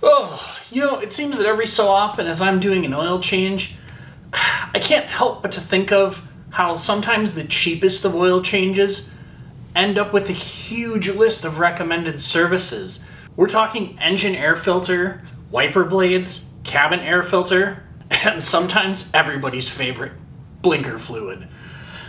Oh, it seems that every so often as I'm doing an oil change, I can't help but to think of how sometimes the cheapest of oil changes end up with a huge list of recommended services. We're talking engine air filter, wiper blades, cabin air filter, and sometimes everybody's favorite, blinker fluid.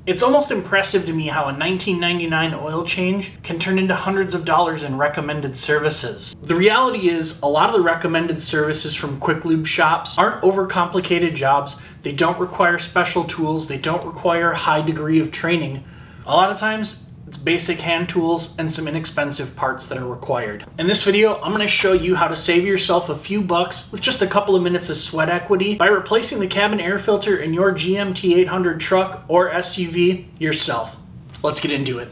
It's almost impressive to me how a $19.99 oil change can turn into hundreds of dollars in recommended services. The reality is, a lot of the recommended services from quick lube shops aren't overcomplicated jobs. They don't require special tools. They don't require a high degree of training. A lot of times, it's basic hand tools and some inexpensive parts that are required. In this video, I'm going to show you how to save yourself a few bucks with just a couple of minutes of sweat equity by replacing the cabin air filter in your GMT800 truck or SUV yourself. Let's get into it.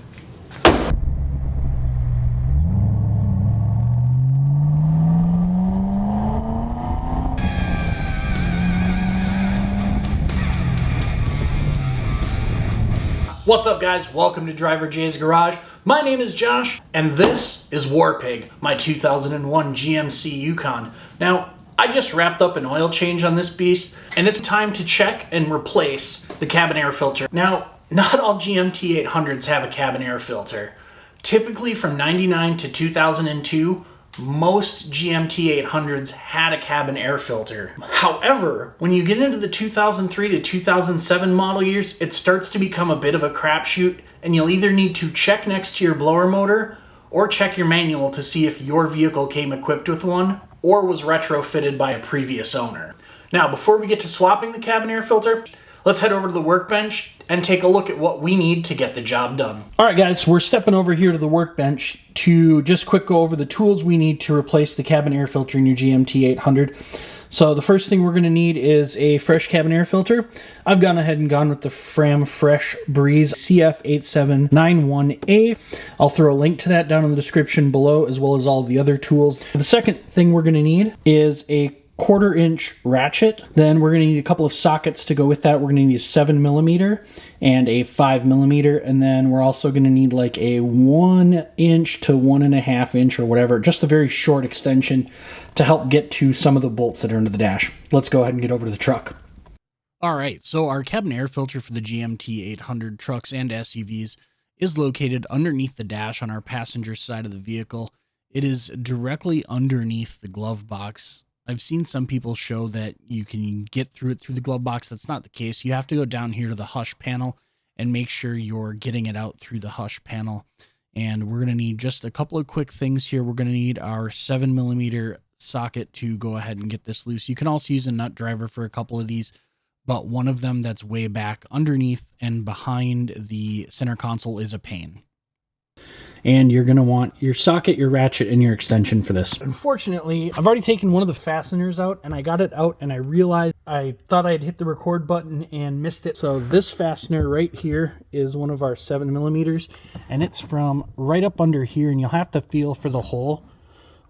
What's up, guys? Welcome to Driver J's Garage. My name is Josh, and this is Warpig, my 2001 GMC Yukon. Now, I just wrapped up an oil change on this beast, and it's time to check and replace the cabin air filter. Now, not all GMT 800s have a cabin air filter. Typically from 99 to 2002, most GMT 800s had a cabin air filter. However, when you get into the 2003 to 2007 model years, it starts to become a bit of a crapshoot, and you'll either need to check next to your blower motor or check your manual to see if your vehicle came equipped with one or was retrofitted by a previous owner. Now, before we get to swapping the cabin air filter, let's head over to the workbench and take a look at what we need to get the job done. All right, guys, we're stepping over here to the workbench to just quick go over the tools we need to replace the cabin air filter in your GMT 800. So the first thing we're going to need is a fresh cabin air filter. I've gone ahead and gone with the Fram Fresh Breeze CF8791A. I'll throw a link to that down in the description below, as well as all the other tools. The second thing we're going to need is a 1/4-inch ratchet. Then we're going to need a couple of sockets to go with that. We're going to need a 7mm and a 5mm, and then we're also going to need like a 1-inch to 1.5-inch or whatever, just a very short extension to help get to some of the bolts that are under the dash. Let's go ahead and get over to the truck. All right, so our cabin air filter for the GMT 800 trucks and SUVs is located underneath the dash on our passenger side of the vehicle. It is directly underneath the glove box. I've seen some people show that you can get through it through the glove box. That's not the case. You have to go down here to the hush panel and make sure you're getting it out through the hush panel. And we're going to need just a couple of quick things here. We're going to need our 7mm socket to go ahead and get this loose. You can also use a nut driver for a couple of these, but one of them that's way back underneath and behind the center console is a pain. And you're going to want your socket, your ratchet, and your extension for this. Unfortunately, I've already taken one of the fasteners out, and I got it out, and I realized I thought I had hit the record button and missed it. So this fastener right here is one of our 7mm, and it's from right up under here, and you'll have to feel for the hole,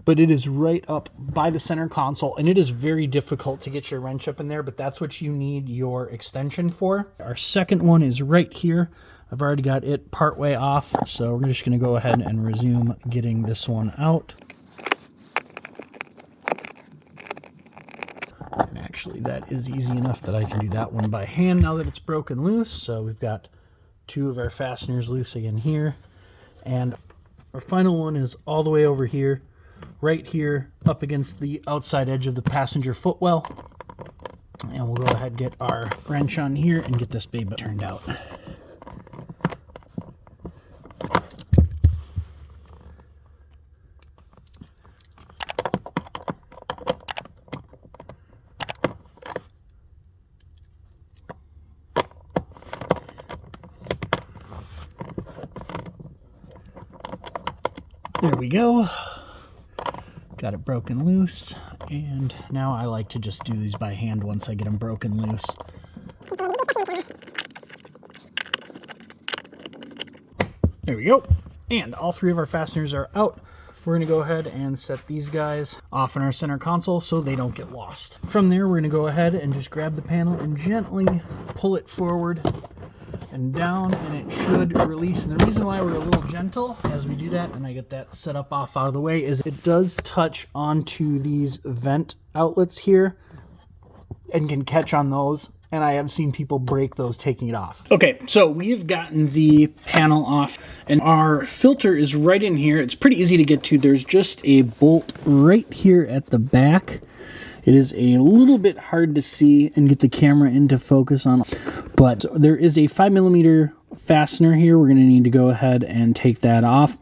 but it is right up by the center console, and it is very difficult to get your wrench up in there, but that's what you need your extension for. Our second one is right here. I've already got it partway off, so we're just going to go ahead and resume getting this one out. And actually, that is easy enough that I can do that one by hand now that it's broken loose. So we've got two of our fasteners loose again here. And our final one is all the way over here, right here, up against the outside edge of the passenger footwell. And we'll go ahead and get our wrench on here and get this baby turned out. There we go. Got it broken loose, and now I like to just do these by hand once I get them broken loose. There we go. And all three of our fasteners are out. We're going to go ahead and set these guys off in our center console so they don't get lost. From there, we're going to go ahead and just grab the panel and gently pull it forward and down, and it should release. And the reason why we're a little gentle as we do that, and I get that set up off out of the way, is it does touch onto these vent outlets here and can catch on those. And I have seen people break those taking it off. Okay, so we've gotten the panel off, and our filter is right in here. It's pretty easy to get to. There's just a bolt right here at the back. It is a little bit hard to see and get the camera into focus on, but there is a 5mm fastener here. We're going to need to go ahead and take that off,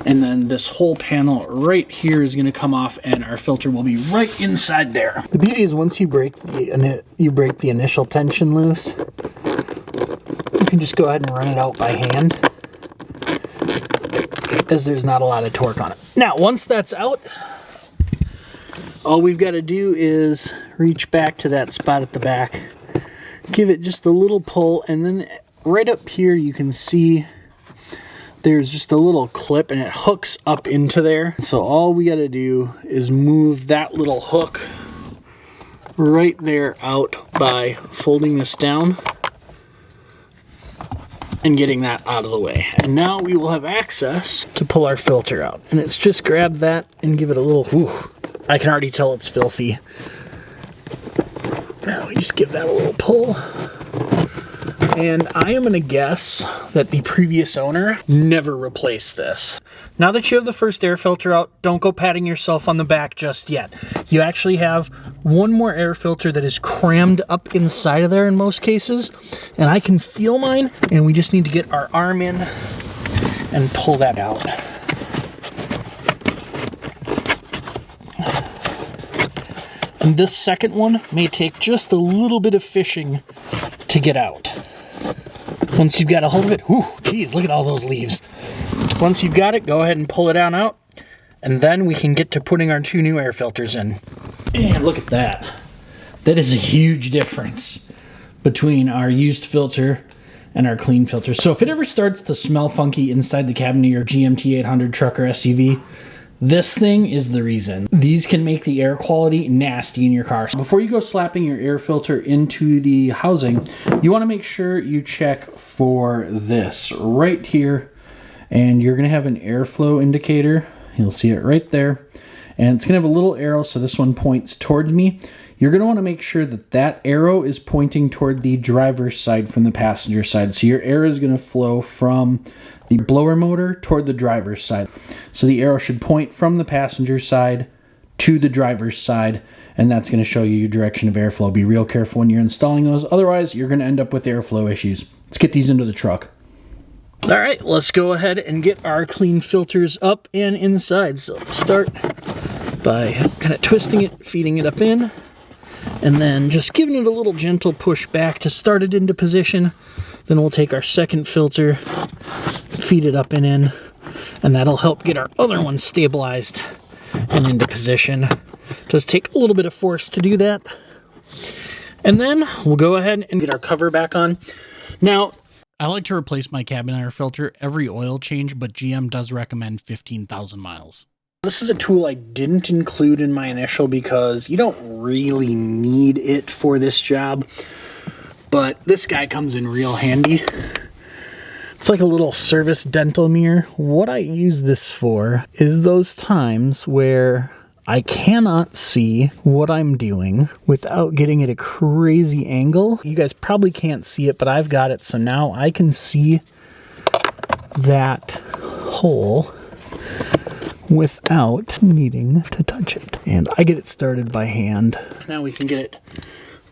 and then this whole panel right here is going to come off, and our filter will be right inside there. The beauty is once you break the initial tension loose, you can just go ahead and run it out by hand, as there's not a lot of torque on it. Now once that's out, all we've got to do is reach back to that spot at the back, give it just a little pull, and then right up here you can see there's just a little clip and it hooks up into there. So all we got to do is move that little hook right there out by folding this down and getting that out of the way. And now we will have access to pull our filter out. And it's just grab that and give it a little whew. I can already tell it's filthy. Now we just give that a little pull. And I am gonna guess that the previous owner never replaced this. Now that you have the first air filter out, don't go patting yourself on the back just yet. You actually have one more air filter that is crammed up inside of there in most cases. And I can feel mine, and we just need to get our arm in and pull that out. And this second one may take just a little bit of fishing to get out. Once you've got a hold of it, whew, geez, look at all those leaves. Once you've got it, go ahead and pull it on out, and then we can get to putting our two new air filters in. And look at that. That is a huge difference between our used filter and our clean filter. So if it ever starts to smell funky inside the cabin of your GMT800 truck or SUV, this thing is the reason. These can make the air quality nasty in your car. So before you go slapping your air filter into the housing, you want to make sure you check for this right here. And you're going to have an airflow indicator. You'll see it right there. And it's going to have a little arrow, so this one points towards me. You're going to want to make sure that that arrow is pointing toward the driver's side from the passenger side. So your air is going to flow from the blower motor toward the driver's side. So the arrow should point from the passenger side to the driver's side, and that's going to show you your direction of airflow. Be real careful when you're installing those, otherwise you're going to end up with airflow issues. Let's get these into the truck. All right, let's go ahead and get our clean filters up and inside. So start by kind of twisting it, feeding it up in, and then just giving it a little gentle push back to start it into position. Then we'll take our second filter, feed it up and in, and that'll help get our other one stabilized and into position. It does take a little bit of force to do that. And then we'll go ahead and get our cover back on. Now, I like to replace my cabin air filter every oil change, but GM does recommend 15,000 miles. This is a tool I didn't include in my initial because you don't really need it for this job. But this guy comes in real handy. It's like a little service dental mirror. What I use this for is those times where I cannot see what I'm doing without getting at a crazy angle. You guys probably can't see it, but I've got it, so now I can see that hole without needing to touch it. And I get it started by hand. Now we can get it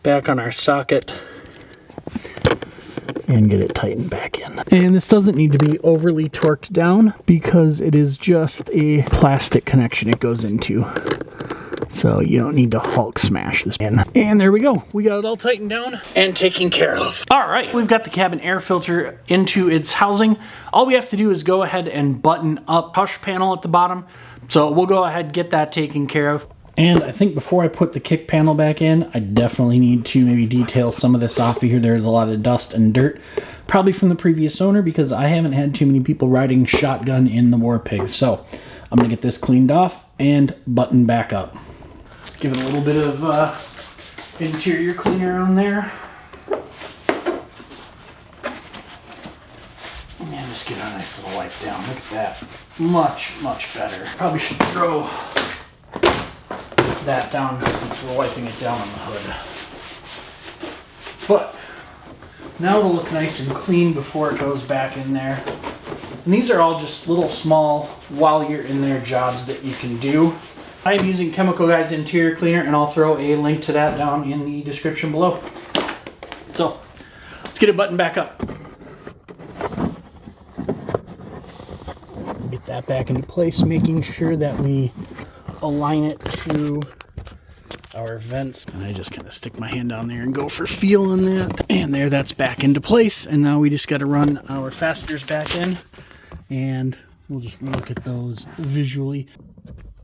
back on our socket and get it tightened back in. And this doesn't need to be overly torqued down because it is just a plastic connection it goes into. So you don't need to Hulk smash this in. And there we go. We got it all tightened down and taken care of. All right, we've got the cabin air filter into its housing. All we have to do is go ahead and button up hush panel at the bottom. So we'll go ahead and get that taken care of. And I think before I put the kick panel back in, I definitely need to maybe detail some of this off of here. There's a lot of dust and dirt, probably from the previous owner, because I haven't had too many people riding shotgun in the Warpig. So I'm gonna get this cleaned off and button back up. Give it a little bit of interior cleaner on there. down. Look at that. Much, much better. Probably should throw that down since we're wiping it down on the hood. But now it'll look nice and clean before it goes back in there. And these are all just little small, while you're in there, jobs that you can do. I am using Chemical Guys Interior Cleaner, and I'll throw a link to that down in the description below. So, let's get it buttoned back up. Get that back into place, making sure that we align it to our vents. And I just kind of stick my hand down there and go for feel on that. And there, that's back into place. And now we just got to run our fasteners back in, and we'll just look at those visually.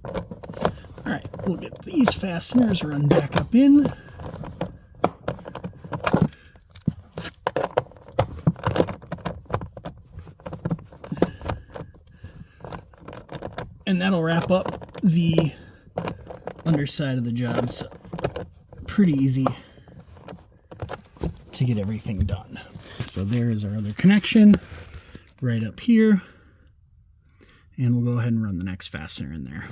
All right, we'll get these fasteners run back up in. And that'll wrap up the underside of the job. So pretty easy to get everything done. So there is our other connection right up here. And we'll go ahead and run the next fastener in there.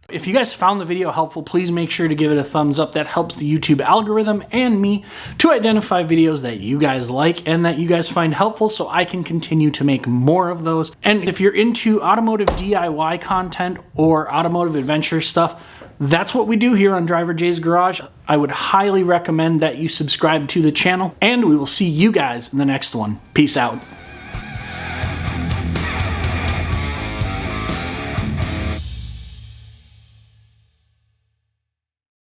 If you guys found the video helpful, please make sure to give it a thumbs up. That helps the YouTube algorithm and me to identify videos that you guys like and that you guys find helpful, so I can continue to make more of those. And if you're into automotive DIY content or automotive adventure stuff, that's what we do here on Driver J's Garage. I would highly recommend that you subscribe to the channel, and we will see you guys in the next one. Peace out.